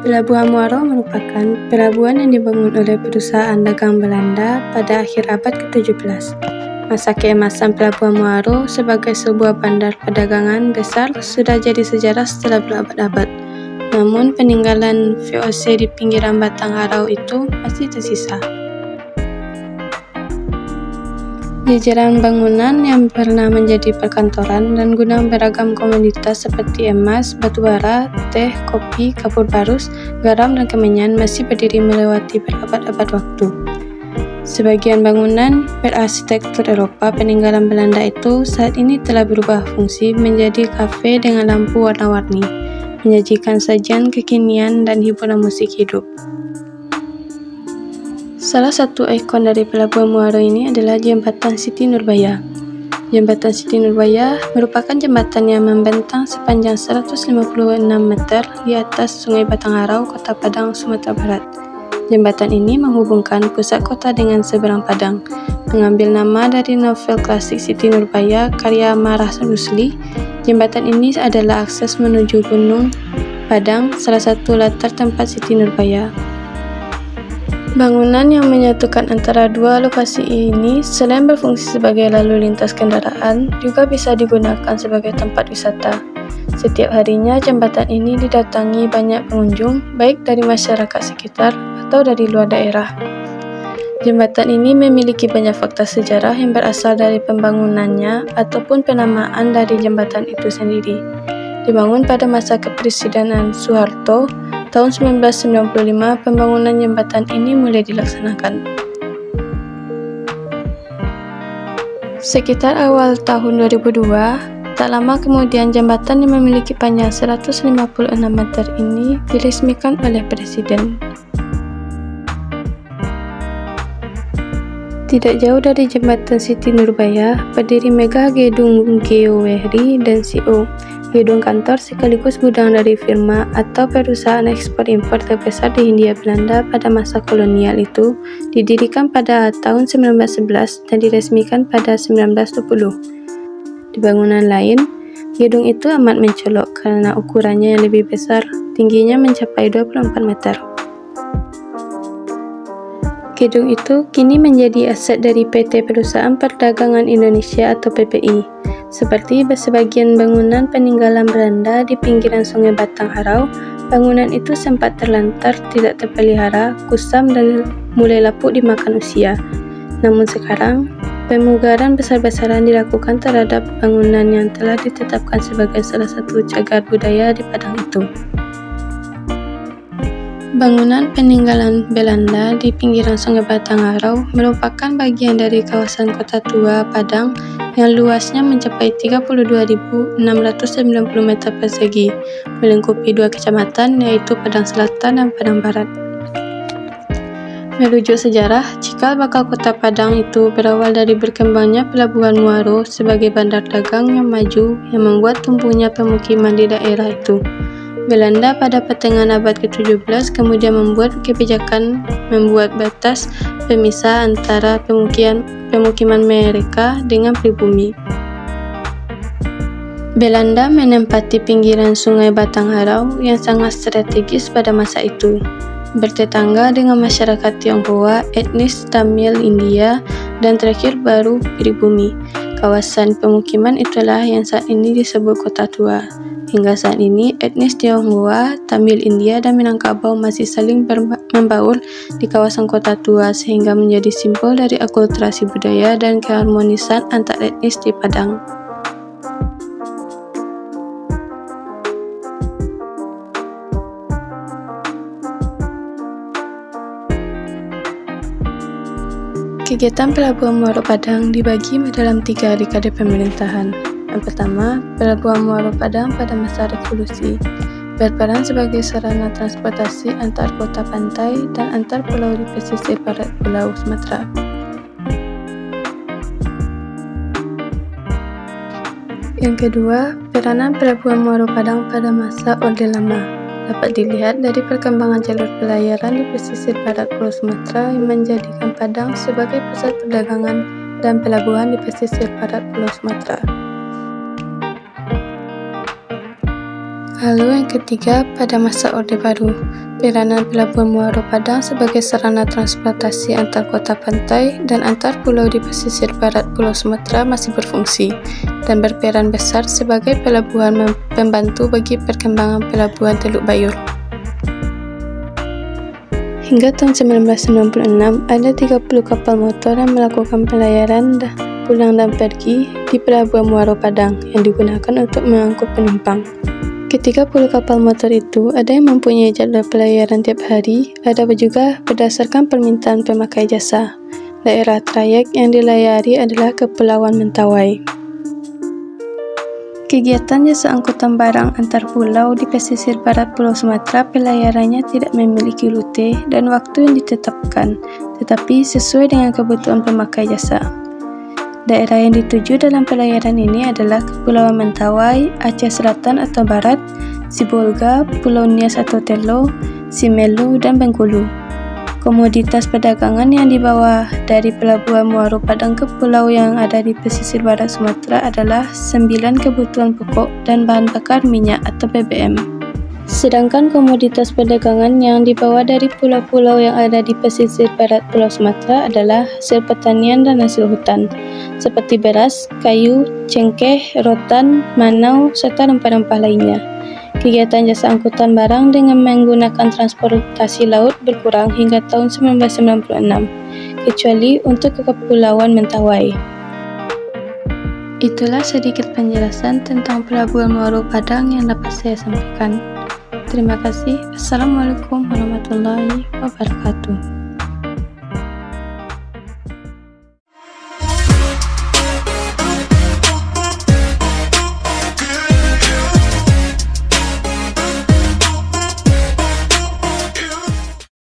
Pelabuhan Muaro merupakan pelabuhan yang dibangun oleh perusahaan dagang Belanda pada akhir abad ke-17. Masa keemasan Pelabuhan Muaro sebagai sebuah bandar perdagangan besar sudah jadi sejarah setelah berabad-abad. Namun peninggalan VOC di pinggiran Batang Harau itu masih tersisa. Jajaran bangunan yang pernah menjadi perkantoran dan gudang beragam komoditas seperti emas, batu bara, teh, kopi, kapur barus, garam, dan kemenyan masih berdiri melewati berabad-abad waktu. Sebagian bangunan berarsitektur Eropa peninggalan Belanda itu saat ini telah berubah fungsi menjadi kafe dengan lampu warna-warni, menyajikan sajian kekinian dan hiburan musik hidup. Salah satu ikon dari Pelabuhan Muaro ini adalah Jembatan Siti Nurbaya. Jembatan Siti Nurbaya merupakan jembatan yang membentang sepanjang 156 meter di atas Sungai Batang Harau, Kota Padang, Sumatera Barat. Jembatan ini menghubungkan pusat kota dengan seberang Padang. Mengambil nama dari novel klasik Siti Nurbaya karya Marah Rusli, jembatan ini adalah akses menuju Gunung Padang, salah satu latar tempat Siti Nurbaya. Bangunan yang menyatukan antara dua lokasi ini selain berfungsi sebagai lalu lintas kendaraan, juga bisa digunakan sebagai tempat wisata. Setiap harinya jembatan ini didatangi banyak pengunjung, baik dari masyarakat sekitar atau dari luar daerah. Jembatan ini memiliki banyak fakta sejarah yang berasal dari pembangunannya ataupun penamaan dari jembatan itu sendiri. Dibangun pada masa kepresidenan Soeharto, tahun 1995 pembangunan jembatan ini mulai dilaksanakan. Sekitar awal tahun 2002, tak lama kemudian jembatan yang memiliki panjang 156 meter ini diresmikan oleh Presiden. Tidak jauh dari jembatan Siti Nurbaya, berdiri mega gedung GeoWehry dan CO, gedung kantor sekaligus gudang dari firma atau perusahaan ekspor-impor terbesar di Hindia Belanda pada masa kolonial itu, didirikan pada tahun 1911 dan diresmikan pada 1920. Di bangunan lain, gedung itu amat mencolok karena ukurannya yang lebih besar, tingginya mencapai 24 meter. Gedung itu kini menjadi aset dari PT Perusahaan Perdagangan Indonesia atau PPI. Seperti sebagian bangunan peninggalan Belanda di pinggiran Sungai Batang Harau, bangunan itu sempat terlantar, tidak terpelihara, kusam, dan mulai lapuk dimakan usia. Namun sekarang, pemugaran besar-besaran dilakukan terhadap bangunan yang telah ditetapkan sebagai salah satu cagar budaya di Padang itu. Bangunan peninggalan Belanda di pinggiran Sungai Batang Harau merupakan bagian dari kawasan Kota Tua Padang yang luasnya mencapai 32.690 meter persegi, melingkupi dua kecamatan yaitu Padang Selatan dan Padang Barat. Merujuk sejarah, cikal bakal Kota Padang itu berawal dari berkembangnya Pelabuhan Muaro sebagai bandar dagang yang maju yang membuat tumbuhnya pemukiman di daerah itu. Belanda pada pertengahan abad ke-17 kemudian membuat kebijakan membuat batas pemisah antara pemukiman mereka dengan pribumi. Belanda menempati pinggiran Sungai Batang Harau yang sangat strategis pada masa itu, bertetangga dengan masyarakat Tionghoa, etnis Tamil India, dan terakhir baru pribumi. Kawasan pemukiman itulah yang saat ini disebut Kota Tua. Hingga saat ini, etnis Tionghoa, Tamil India, dan Minangkabau masih saling membaur di kawasan Kota Tua sehingga menjadi simbol dari akulturasi budaya dan keharmonisan antar etnis di Padang. Kegiatan Pelabuhan Muaro Padang dibagi dalam 3 dekade pemerintahan. Yang pertama, Pelabuhan Muaro Padang pada masa revolusi berperan sebagai sarana transportasi antar kota pantai dan antar pulau di pesisir barat Pulau Sumatera. Yang kedua, peranan Pelabuhan Muaro Padang pada masa Orde Lama dapat dilihat dari perkembangan jalur pelayaran di pesisir barat Pulau Sumatera yang menjadikan Padang sebagai pusat perdagangan dan pelabuhan di pesisir barat Pulau Sumatera. Lalu yang ketiga, pada masa Orde Baru, peranan Pelabuhan Muaro Padang sebagai sarana transportasi antar kota pantai dan antar pulau di pesisir barat Pulau Sumatera masih berfungsi dan berperan besar sebagai pelabuhan pembantu bagi perkembangan pelabuhan Teluk Bayur. Hingga tahun 1996, ada 30 kapal motor yang melakukan pelayaran pulang dan pergi di Pelabuhan Muaro Padang yang digunakan untuk mengangkut penumpang. Ketika 10 kapal motor itu ada yang mempunyai jadwal pelayaran tiap hari, ada juga berdasarkan permintaan pemakai jasa. Daerah trayek yang dilayari adalah Kepulauan Mentawai. Kegiatan jasa angkutan barang antar pulau di pesisir barat Pulau Sumatera pelayarannya tidak memiliki rute dan waktu yang ditetapkan, tetapi sesuai dengan kebutuhan pemakai jasa. Daerah yang dituju dalam pelayaran ini adalah Kepulauan Mentawai, Aceh Selatan atau Barat, Sibolga, Pulau Nias atau Telo, Simelu, dan Bengkulu. Komoditas perdagangan yang dibawa dari Pelabuhan Muaro Padang ke pulau yang ada di pesisir barat Sumatera adalah 9 kebutuhan pokok dan bahan bakar minyak atau BBM. Sedangkan komoditas perdagangan yang dibawa dari pulau-pulau yang ada di pesisir barat Pulau Sumatera adalah hasil pertanian dan hasil hutan, seperti beras, kayu, cengkeh, rotan, manau, serta rempah-rempah lainnya. Kegiatan jasa angkutan barang dengan menggunakan transportasi laut berkurang hingga tahun 1996, kecuali untuk ke Kepulauan Mentawai. Itulah sedikit penjelasan tentang Pelabuhan Muaro Padang yang dapat saya sampaikan. Terima kasih. Assalamualaikum warahmatullahi wabarakatuh.